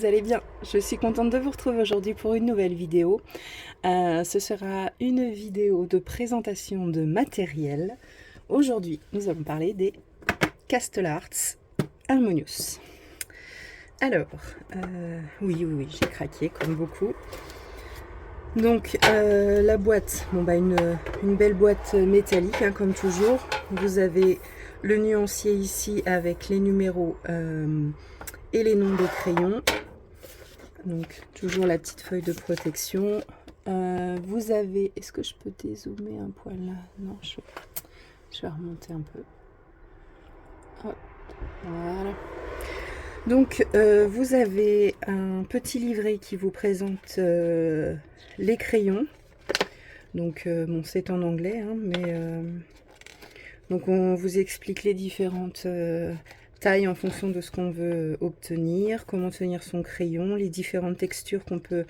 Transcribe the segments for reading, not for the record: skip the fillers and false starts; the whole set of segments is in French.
vous allez bien. Je suis contente de vous retrouver aujourd'hui pour une nouvelle vidéo. Ce sera une vidéo de présentation de matériel. Aujourd'hui, nous allons parler des Castelarts Harmonious. Alors, oui, j'ai craqué comme beaucoup. Donc, la boîte, une belle boîte métallique, hein, comme toujours. Vous avez le nuancier ici avec les numéros et les noms des crayons. Donc, toujours la petite feuille de protection. Vous avez... Est-ce que je peux dézoomer un poil là? Non, je vais remonter un peu. Hop, voilà. Donc, vous avez un petit livret qui vous présente les crayons. Donc, bon, c'est en anglais, hein, mais... donc, on vous explique les différentes tailles en fonction de ce qu'on veut obtenir, comment tenir son crayon, les différentes textures qu'on peut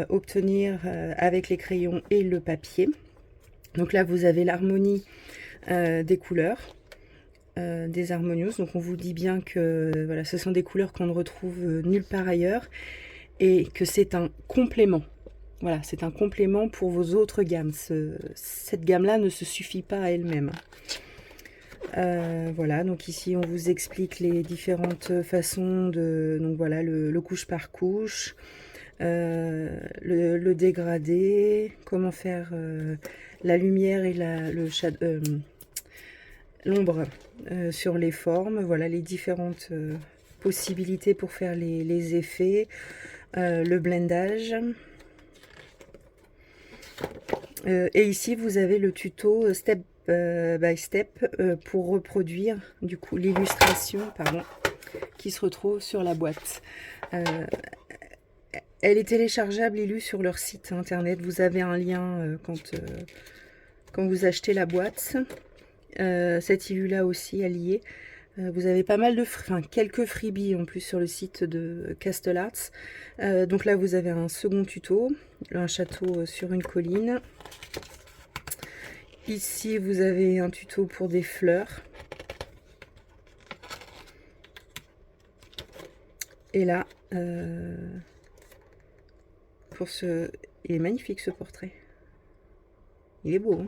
obtenir avec les crayons et le papier. Donc là, vous avez l'harmonie des couleurs. Des Harmonious, donc on vous dit bien que voilà, ce sont des couleurs qu'on ne retrouve nulle part ailleurs et que c'est un complément. Voilà, c'est un complément pour vos autres gammes. Cette gamme-là ne se suffit pas à elle-même. Voilà, donc ici on vous explique les différentes façons de, donc voilà, le couche par couche, le dégradé, comment faire la lumière et l'ombre sur les formes, voilà les différentes possibilités pour faire les effets, le blendage. Et ici vous avez le tuto step by step pour reproduire du coup l'illustration qui se retrouve sur la boîte. Elle est téléchargeable, Illu, sur leur site internet. Vous avez un lien quand vous achetez la boîte. Cette Illu là aussi alliée. Vous avez pas mal de, quelques freebies en plus sur le site de Castelarts. Donc là vous avez un second tuto, un château sur une colline. Ici vous avez un tuto pour des fleurs. Et là, pour ce... Il est magnifique ce portrait. Il est beau,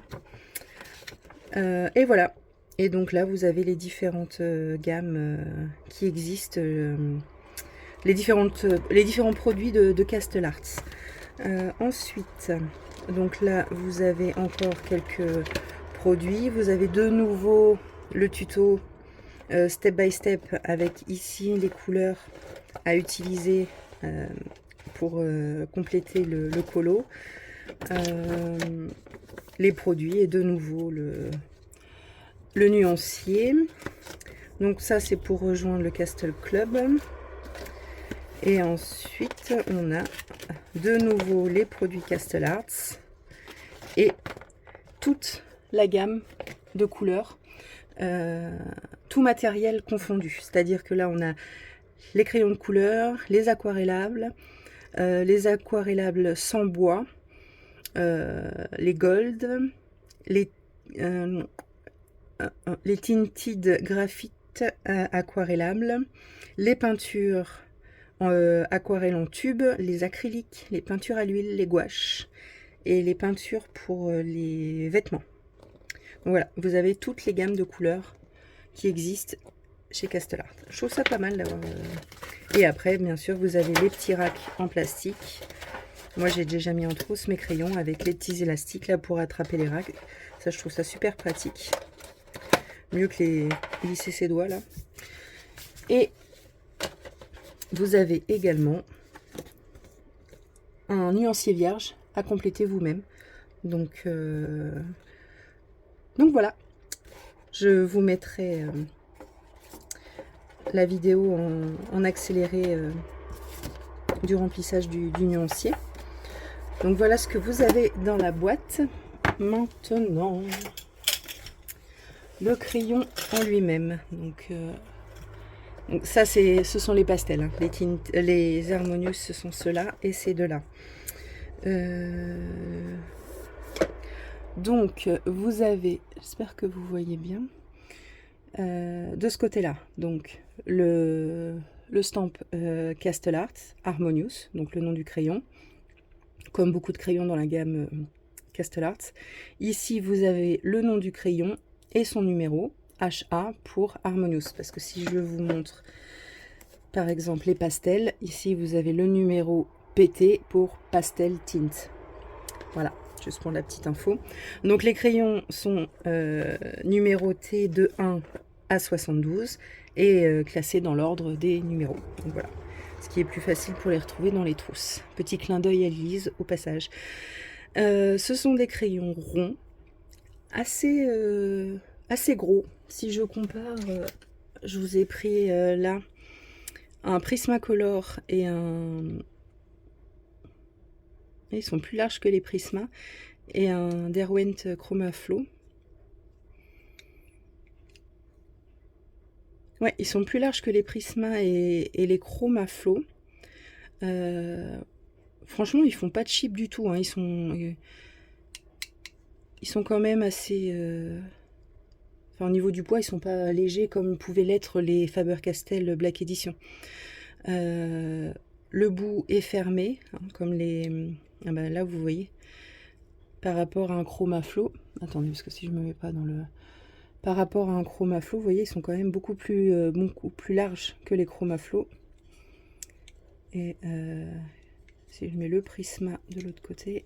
hein. Et voilà. Et donc là, vous avez les différentes gammes qui existent, les différents produits de Castelarts. Ensuite, donc là, vous avez encore quelques produits. Vous avez de nouveau le tuto step by step avec ici les couleurs à utiliser pour compléter le colo. Les produits et de nouveau le nuancier. Donc ça c'est pour rejoindre le Castle Club. Et ensuite on a de nouveau les produits Castelarts et toute la gamme de couleurs, tout matériel confondu. C'est-à-dire que là on a les crayons de couleur, les aquarellables sans bois, les gold, les tinted graphite aquarellables, les peintures aquarelles en tube, les acryliques, les peintures à l'huile, les gouaches et les peintures pour les vêtements. Donc voilà, vous avez toutes les gammes de couleurs qui existent chez Castelarts. Je trouve ça pas mal d'avoir... Et après, bien sûr, vous avez les petits racks en plastique. Moi, j'ai déjà mis en trousse mes crayons avec les petits élastiques là pour attraper les racks. Ça, je trouve ça super pratique. Mieux que les lisser ses doigts là. Et vous avez également un nuancier vierge à compléter vous-même. Donc voilà. Je vous mettrai la vidéo en accéléré du remplissage du nuancier. Donc voilà ce que vous avez dans la boîte. Maintenant, le crayon en lui-même. Donc ça ce sont les pastels, hein. Les Harmonious ce sont ceux-là et ces deux-là. Donc vous avez, j'espère que vous voyez bien, de ce côté-là, donc le le stamp Castellart Harmonious, donc le nom du crayon, comme beaucoup de crayons dans la gamme Castellart. Ici, vous avez le nom du crayon et son numéro, HA pour Harmonious, parce que si je vous montre par exemple les pastels, ici vous avez le numéro PT pour Pastel Tint. Voilà, juste pour la petite info. Donc les crayons sont numérotés de 1 à 72 et classés dans l'ordre des numéros. Donc voilà, ce qui est plus facile pour les retrouver dans les trousses. Petit clin d'œil à Lise au passage. Ce sont des crayons ronds, assez gros. Si je compare, je vous ai pris là un Prismacolor et un... Ils sont plus larges que les Prisma. Et un Derwent Chroma Flow. Ouais, ils sont plus larges que les Prisma et les Chroma Flow. Franchement, ils font pas de chip du tout. Hein. Ils sont quand même assez... Enfin, au niveau du poids, ils sont pas légers comme pouvaient l'être les Faber-Castell Black Edition. Le bout est fermé, hein, comme les... Ah bah là, vous voyez, par rapport à un Chroma Flow. Attendez, parce que si je me mets pas dans le... Par rapport à un Chroma Flow, vous voyez, ils sont quand même beaucoup plus larges que les Chroma Flow. Et si je mets le Prisma de l'autre côté...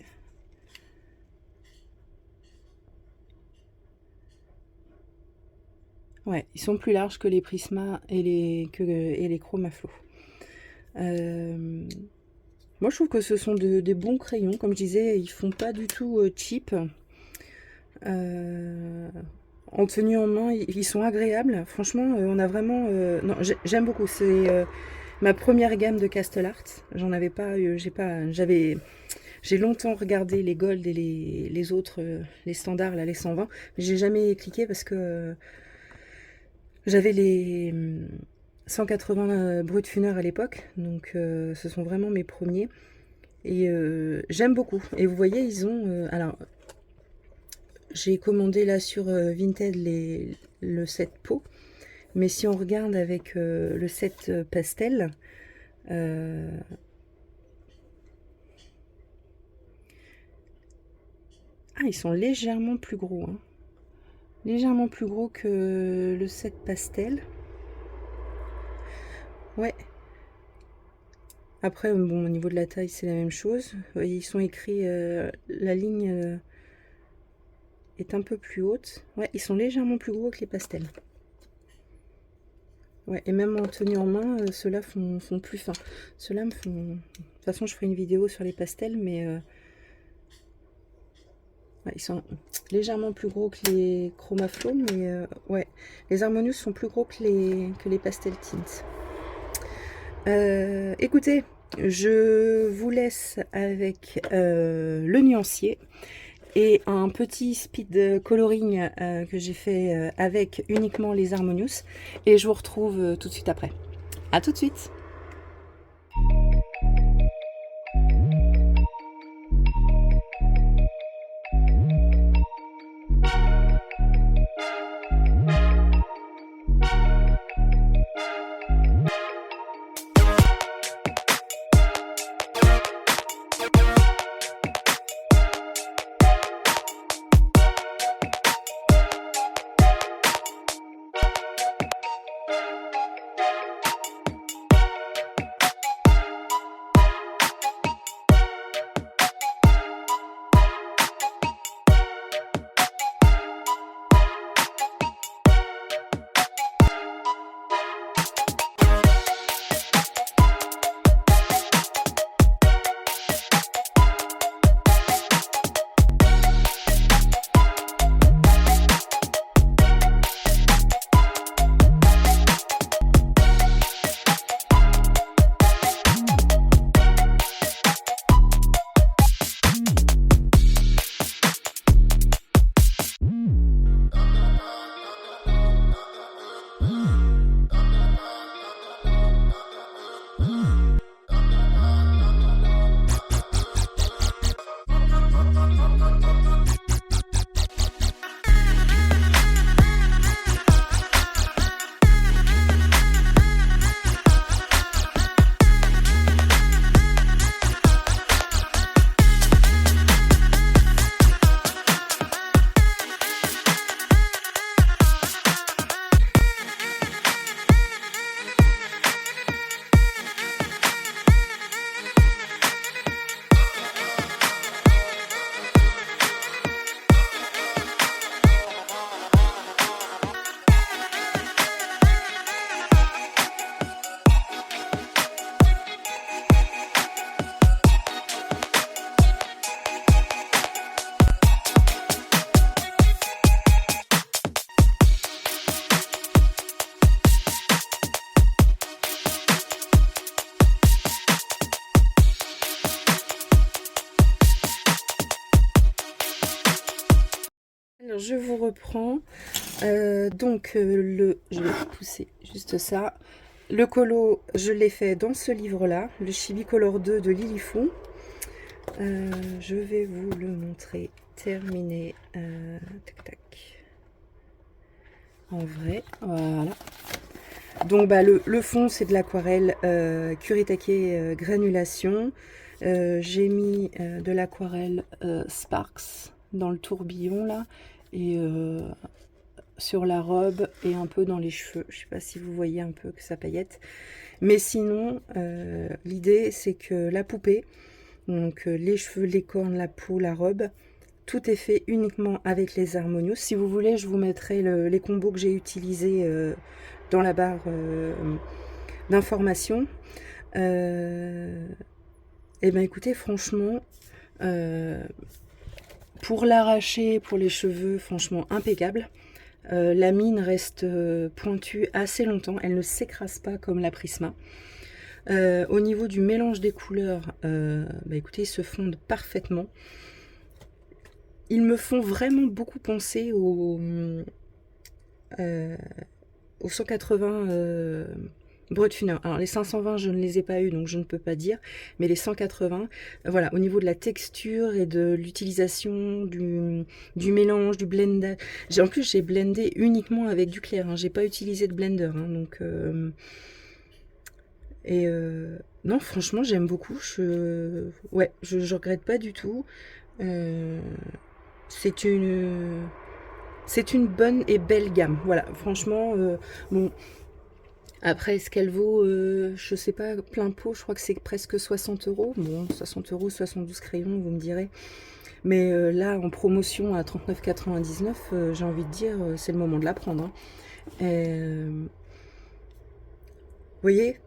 Ouais, ils sont plus larges que les Prisma et les Chroma Flow. Moi, je trouve que ce sont des bons crayons. Comme je disais, ils font pas du tout cheap. En tenue en main, ils sont agréables. Franchement, on a vraiment... non, j'aime beaucoup. C'est ma première gamme de Castellart. J'en avais pas... J'ai longtemps regardé les Gold et les autres, les standards, là, les 120. Mais j'ai jamais cliqué parce que... J'avais les 180 brut funner à l'époque, donc ce sont vraiment mes premiers. Et j'aime beaucoup. Et vous voyez, ils ont... alors, j'ai commandé là sur Vinted le set pot. Mais si on regarde avec le set pastel... ah, ils sont légèrement plus gros, hein. Légèrement plus gros que le set pastel. Ouais. Après, bon, au niveau de la taille, c'est la même chose. Vous voyez, ils sont écrits... la ligne est un peu plus haute. Ouais, ils sont légèrement plus gros que les pastels. Ouais, et même en tenue en main, ceux-là font plus fin. Ceux-là me font... De toute façon, je ferai une vidéo sur les pastels, mais... ouais, ils sont légèrement plus gros que les Chroma Flow, mais ouais, les Harmonious sont plus gros que les Pastel Tints. Écoutez, je vous laisse avec le nuancier et un petit speed coloring que j'ai fait avec uniquement les Harmonious, et je vous retrouve tout de suite après. À tout de suite. Alors, je vous reprends. Je vais pousser juste ça. Le colo, je l'ai fait dans ce livre-là, le Chibi Color 2 de Lily Fou. Je vais vous le montrer terminé. Tac, tac. En vrai, voilà. Donc, le fond, c'est de l'aquarelle Kuretake granulation. J'ai mis de l'aquarelle Sparks dans le tourbillon, là. Et sur la robe et un peu dans les cheveux. Je ne sais pas si vous voyez un peu que ça paillette. Mais sinon, l'idée, c'est que la poupée, donc les cheveux, les cornes, la peau, la robe, tout est fait uniquement avec les Harmonious. Si vous voulez, je vous mettrai les combos que j'ai utilisés dans la barre d'informations. Et bien écoutez, franchement, pour l'arracher, pour les cheveux, franchement impeccable. La mine reste pointue assez longtemps, elle ne s'écrase pas comme la Prisma. Au niveau du mélange des couleurs, écoutez, ils se fondent parfaitement. Ils me font vraiment beaucoup penser au 180 Brut Alors les 520 je ne les ai pas eu donc je ne peux pas dire, mais les 180, voilà, au niveau de la texture et de l'utilisation du mélange, du blendage. En plus j'ai blendé uniquement avec du clair, hein, j'ai pas utilisé de blender, hein, donc non franchement j'aime beaucoup, je regrette pas du tout. C'est une bonne et belle gamme, voilà, franchement. Bon, après, est-ce qu'elle vaut, je sais pas, plein pot, je crois que c'est presque 60 €. Bon, 60 €, 72 crayons, vous me direz. Mais là, en promotion à 39,99 €, j'ai envie de dire, c'est le moment de la prendre, hein. Vous voyez?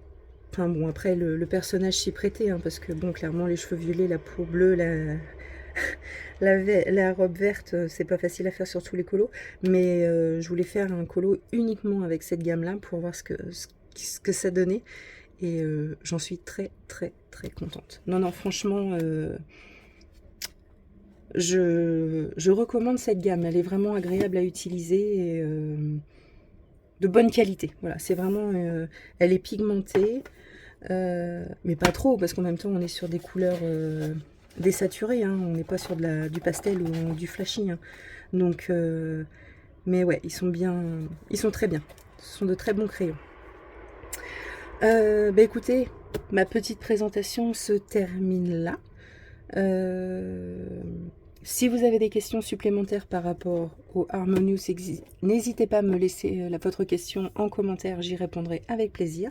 Enfin bon, après, le personnage s'y prêtait, hein, parce que bon, clairement, les cheveux violets, la peau bleue, la robe verte, c'est pas facile à faire sur tous les colos. Mais je voulais faire un colo uniquement avec cette gamme-là pour voir ce que ça donnait. Et j'en suis très, très, très contente. Non, non, franchement, je recommande cette gamme. Elle est vraiment agréable à utiliser et de bonne qualité. Voilà, c'est vraiment... elle est pigmentée. Mais pas trop, parce qu'en même temps on est sur des couleurs désaturées, hein, on n'est pas sur du pastel ou du flashy, hein. Donc mais ouais, ils sont très bien, ce sont de très bons crayons. Écoutez, ma petite présentation se termine là. Si vous avez des questions supplémentaires par rapport au Harmonious, n'hésitez pas à me laisser votre question en commentaire, j'y répondrai avec plaisir.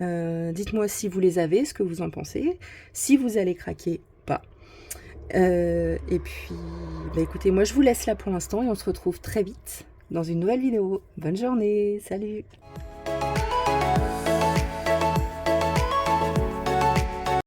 Dites-moi si vous les avez, ce que vous en pensez, si vous allez craquer ou pas. Et puis, écoutez, moi je vous laisse là pour l'instant et on se retrouve très vite dans une nouvelle vidéo. Bonne journée, salut!